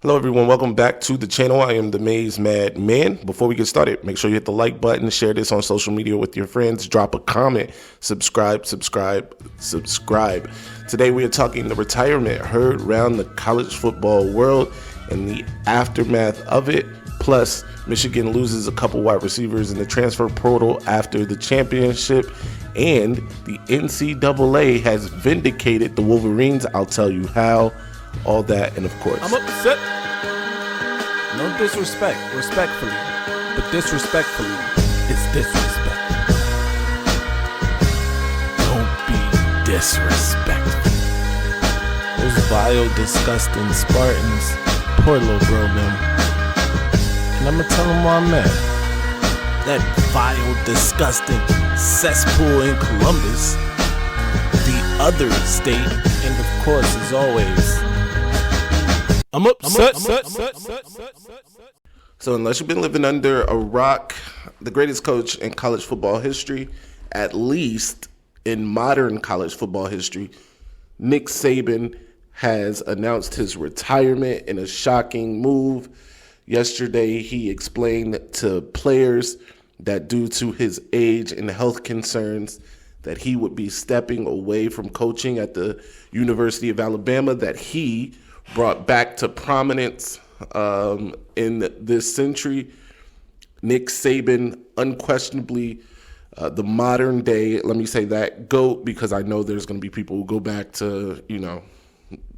Hello everyone, welcome back to the channel. I am the Maize Man. Before we get started, make sure you hit the like button, share this on social media with your friends, drop a comment, subscribe. Today we are talking the retirement heard around the college football world and the aftermath of it. Plus, Michigan loses a couple wide receivers in the transfer portal after the championship, and the NCAA has vindicated the Wolverines. I'll tell you how. All that, and of course, I'm upset. No disrespect, respectfully, but disrespectfully, it's disrespect. Don't be disrespectful. Those vile, disgusting Spartans, poor little bro them. And I'ma tell them where I'm at. That vile, disgusting cesspool in Columbus, the other state, and of course, as always, I'm upset. So unless you've been living under a rock, the greatest coach in college football history, at least in modern college football history, Nick Saban has announced his retirement in a shocking move. Yesterday, he explained to players that due to his age and health concerns, that he would be stepping away from coaching at the University of Alabama, that he brought back to prominence in this century. Nick Saban, unquestionably the modern day, let me say that, GOAT, because I know there's going to be people who go back to,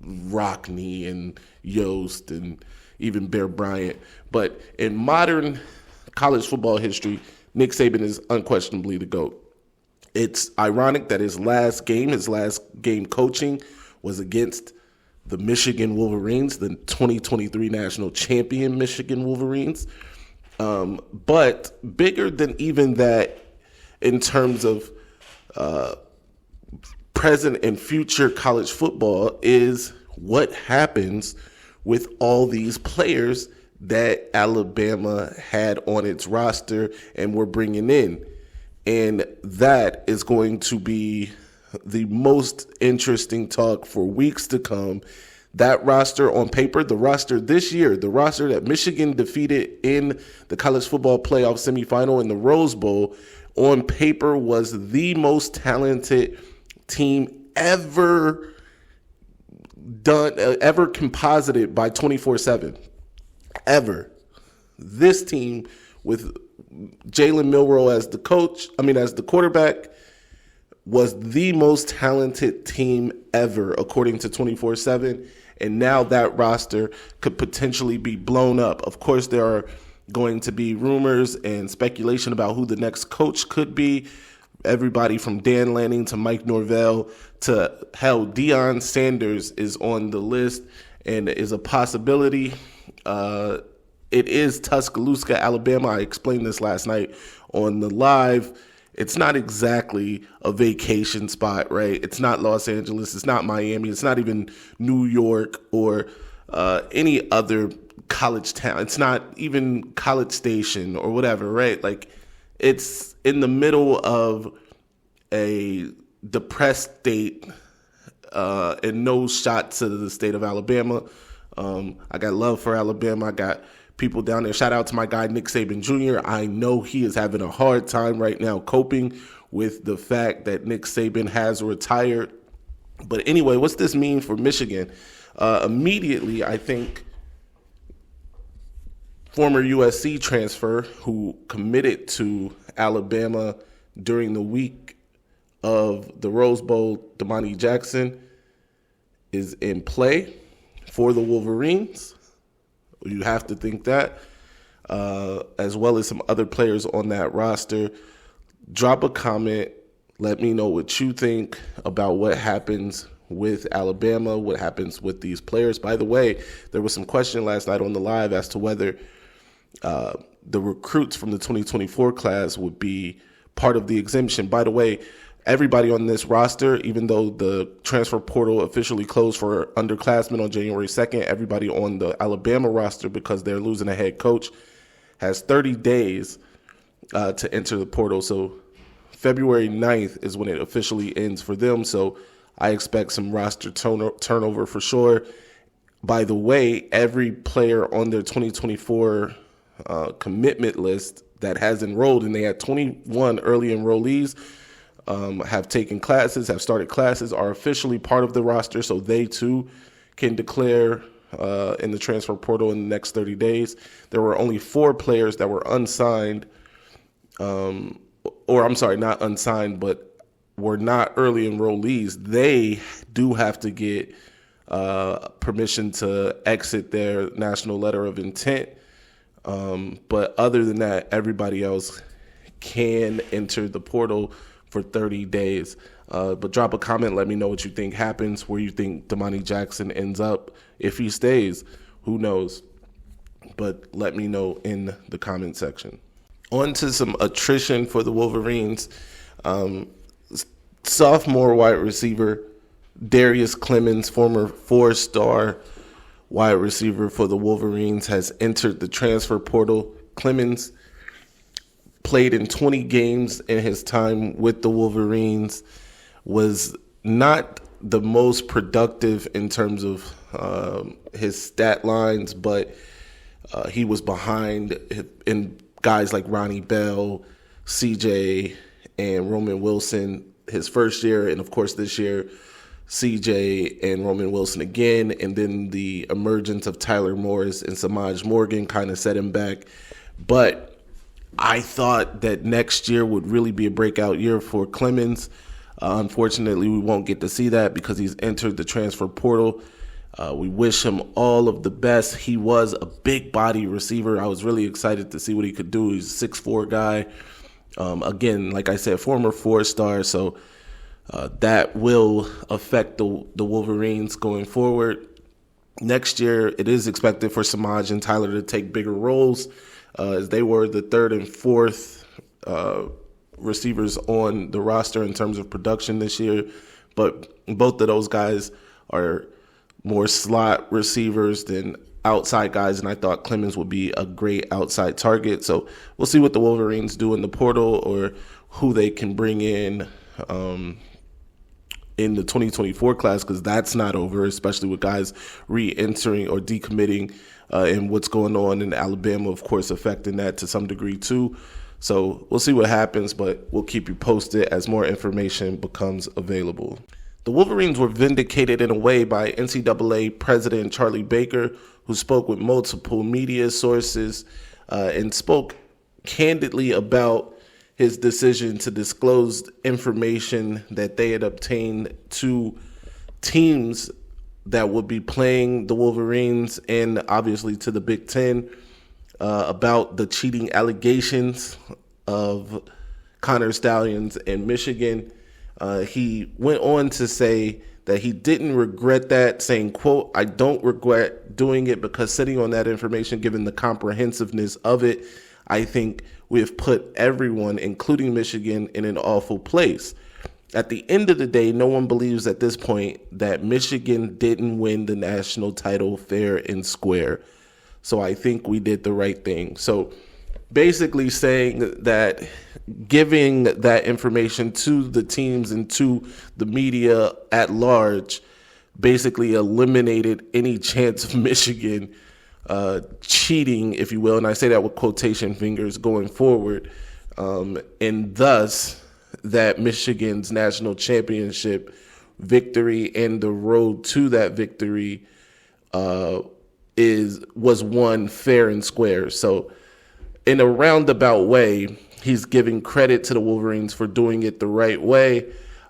Rockney and Yost and even Bear Bryant. But in modern college football history, Nick Saban is unquestionably the GOAT. It's ironic that his last game coaching was against the Michigan Wolverines, the 2023 national champion Michigan Wolverines. But bigger than even that, in terms of present and future college football, is what happens with all these players that Alabama had on its roster and were bringing in. And that is going to be the most interesting talk for weeks to come. That roster on paper, the roster this year, the roster that Michigan defeated in the college football playoff semifinal in the Rose Bowl, on paper was the most talented team ever composited by 24/7. Ever. This team with Jalen Milroe as the quarterback, was the most talented team ever, according to 24/7. And now that roster could potentially be blown up. Of course, there are going to be rumors and speculation about who the next coach could be. Everybody from Dan Lanning to Mike Norvell to hell, Deion Sanders is on the list and is a possibility. It is Tuscaloosa, Alabama. I explained this last night on the live. It's not exactly a vacation spot, right? It's not Los Angeles. It's not Miami. It's not even New York or any other college town. It's not even College Station or whatever, right? Like, it's in the middle of a depressed state and no shot to the state of Alabama. I got love for Alabama. I got people down there. Shout out to my guy, Nick Saban Jr. I know he is having a hard time right now coping with the fact that Nick Saban has retired. But anyway, what's this mean for Michigan? Immediately, I think former USC transfer who committed to Alabama during the week of the Rose Bowl, Damani Jackson, is in play for the Wolverines. You have to think that, as well as some other players on that roster. Drop a comment. Let me know what you think about what happens with Alabama, what happens with these players. By the way, there was some question last night on the live as to whether the recruits from the 2024 class would be part of the exemption. By the way, everybody on this roster, even though the transfer portal officially closed for underclassmen on January 2nd, everybody on the Alabama roster, because they're losing a head coach, has 30 days to enter the portal. So February 9th is when it officially ends for them. So I expect some roster turnover for sure. by the way, every player on their 2024 commitment list that has enrolled, and they had 21 early enrollees, have taken classes, have started classes, are officially part of the roster, so they too can declare in the transfer portal in the next 30 days. There were only 4 players that were unsigned, not unsigned, but were not early enrollees. They do have to get permission to exit their national letter of intent. But other than that, everybody else can enter the portal for 30 days. But drop a comment. Let me know what you think happens, where you think Damani Jackson ends up. If he stays, who knows? But let me know in the comment section. On to some attrition for the Wolverines. Sophomore wide receiver Darius Clemens, former 4-star wide receiver for the Wolverines, has entered the transfer portal. Clemens played in 20 games in his time with the Wolverines, was not the most productive in terms of his stat lines, but he was behind in guys like Ronnie Bell, CJ, and Roman Wilson his first year, and of course this year, CJ and Roman Wilson again, and then the emergence of Tyler Morris and Samaj Morgan kind of set him back. But I thought that next year would really be a breakout year for Clemens. Unfortunately, we won't get to see that because he's entered the transfer portal. We wish him all of the best. He was a big body receiver. I was really excited to see what he could do. He's a 6'4" guy. Again, like I said, former 4-star, so that will affect the Wolverines going forward. Next year, it is expected for Samaj and Tyler to take bigger roles, as they were the 3rd and 4th receivers on the roster in terms of production this year. But both of those guys are more slot receivers than outside guys, and I thought Clemens would be a great outside target. So we'll see what the Wolverines do in the portal, or who they can bring in the 2024 class, because that's not over, especially with guys re-entering or decommitting, and what's going on in Alabama, of course, affecting that to some degree too. So we'll see what happens, but we'll keep you posted as more information becomes available. The Wolverines were vindicated in a way by NCAA President Charlie Baker, who spoke with multiple media sources and spoke candidly about his decision to disclose information that they had obtained to teams that would be playing the Wolverines, and obviously to the Big Ten, about the cheating allegations of Connor Stallions in Michigan. He went on to say that he didn't regret that, saying, quote, "I don't regret doing it because sitting on that information, given the comprehensiveness of it, I think we have put everyone, including Michigan, in an awful place. At the end of the day, no one believes at this point that Michigan didn't win the national title fair and square. So I think we did the right thing." So basically saying that giving that information to the teams and to the media at large basically eliminated any chance of Michigan cheating, if you will, and I say that with quotation fingers, going forward, and thus that Michigan's national championship victory and the road to that victory was won fair and square. So in a roundabout way, he's giving credit to the Wolverines for doing it the right way,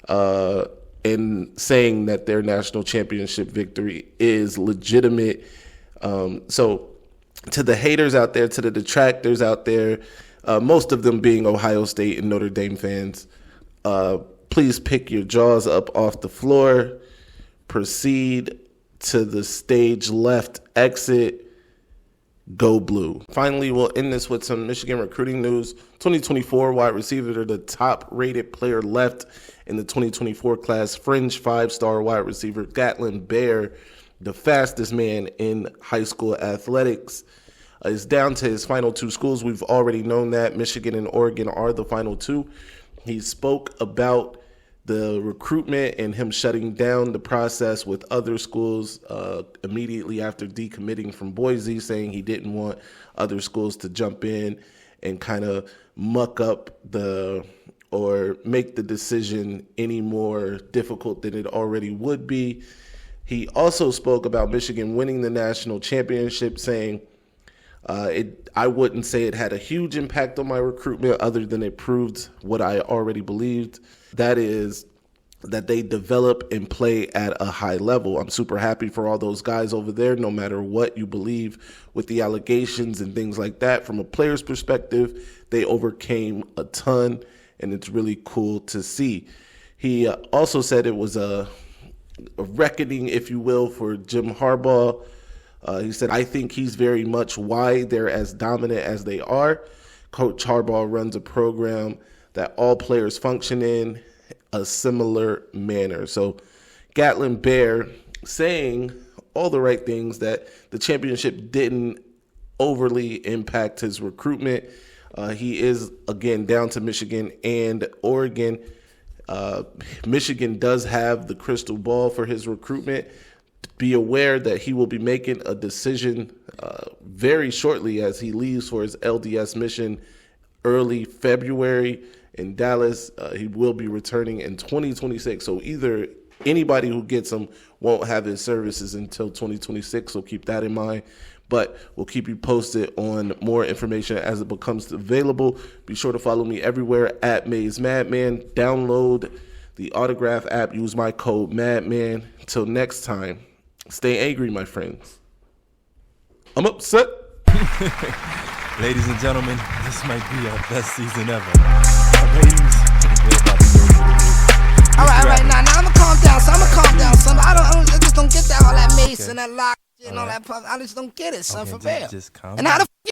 and saying that their national championship victory is legitimate. So to the haters out there, to the detractors out there, most of them being Ohio State and Notre Dame fans, please pick your jaws up off the floor, proceed to the stage left exit, go blue. Finally, we'll end this with some Michigan recruiting news. 2024 wide receiver, the top-rated player left in the 2024 class, fringe 5-star wide receiver Gatlin Bair, the fastest man in high school athletics, is down to his final 2 schools. We've already known that Michigan and Oregon are the final 2. He spoke about the recruitment and him shutting down the process with other schools immediately after decommitting from Boise, saying he didn't want other schools to jump in and kind of muck up or make the decision any more difficult than it already would be. He also spoke about Michigan winning the national championship, saying, I wouldn't say it had a huge impact on my recruitment other than it proved what I already believed. That is that they develop and play at a high level. I'm super happy for all those guys over there, no matter what you believe with the allegations and things like that. From a player's perspective, they overcame a ton, and it's really cool to see. He also said it was a reckoning, if you will, for Jim Harbaugh. He said, I think he's very much why they're as dominant as they are. Coach Harbaugh runs a program that all players function in a similar manner. So Gatlin Bear saying all the right things, that the championship didn't overly impact his recruitment. He is, again, down to Michigan and Oregon. Michigan does have the crystal ball for his recruitment. Be aware that he will be making a decision very shortly as he leaves for his LDS mission early February in Dallas. He will be returning in 2026. So either anybody who gets him won't have his services until 2026. So keep that in mind. But we'll keep you posted on more information as it becomes available. Be sure to follow me everywhere at Maize Madman. Download the Autograph app. Use my code Madman. Until next time, stay angry, my friends. I'm upset. Ladies and gentlemen, this might be our best season ever. Our ratings, we're about to go through the roof. All right, now I'ma calm down. Son. I just don't get that all that Mace and that lock and all that puff. I just don't get it, son, for real. Just calm And how down. the